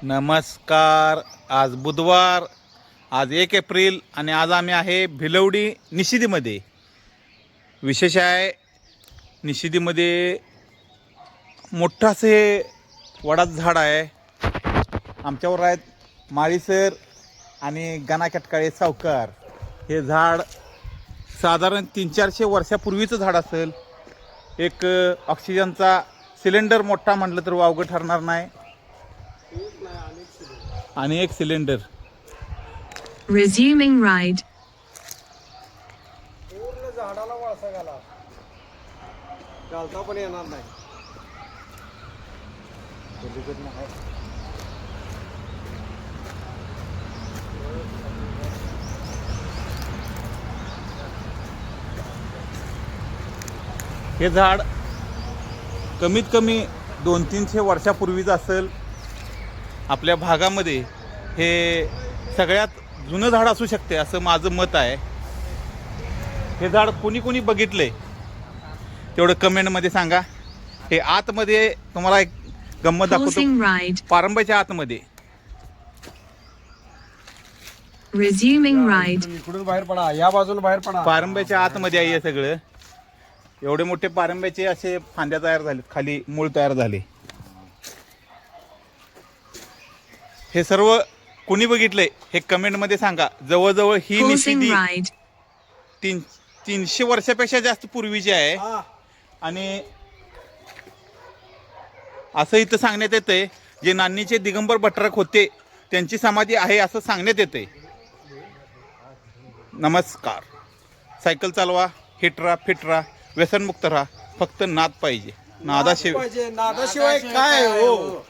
नमस्कार. आज बुधवार, आज 1 एप्रिल आणि आज आम्ही आहे भिलवडी निशिदीमध्ये. विशेष आहे निशिदीमध्ये मोठं असे वडाचं झाड आहे. आमच्यावर आहेत माळी सर आणि गणा कटकाळे सावकार. हे झाड साधारण 300-400 वर्षापूर्वीचं झाड असेल. एक ऑक्सिजनचा सिलेंडर मोठा म्हटलं तर वावगं ठरणार नाही. आणि एक सिलेंडर. Resuming ride. पूर्ण झाडाला वळसा घालता पण येणार नाही. हे झाड कमीत कमी 200-300 वर्षापूर्वीचं असेल. आपल्या भागामध्ये हे सगळ्यात जुनं झाड असू शकते असं माझं मत आहे. हे झाड कोणी कोणी बघितलंय तेवढं कमेंटमध्ये सांगा. हे आतमध्ये तुम्हाला एक गंमत दाखवतो. Pausing ride. पारंब्याच्या आतमध्ये. Resuming ride. इकडून बाहेर पडा, या बाजूला बाहेर पडा. पारंब्याच्या आतमध्ये आहे हे सगळं. एवढे मोठे पारंब्याचे असे फांद्या तयार झाले, खाली मूळ तयार झाले. हे सर्व कोणी बघितलंय हे कमेंटमध्ये सांगा. जवळजवळ ही Pausing निशिदी ride. 300 वर्षापेक्षा जास्त पूर्वीची आहे. हा. आणि असं इथं सांगण्यात येतंय जे नान्नीचे दिगंबर भटरक होते त्यांची समाधी आहे असं सांगण्यात येते. नमस्कार. सायकल चालवा, हिट राहा, फिट राहा, व्यसनमुक्त राहा, फक्त नाद पाहिजे. नादाशिवाय नादाशिवाय काय हो.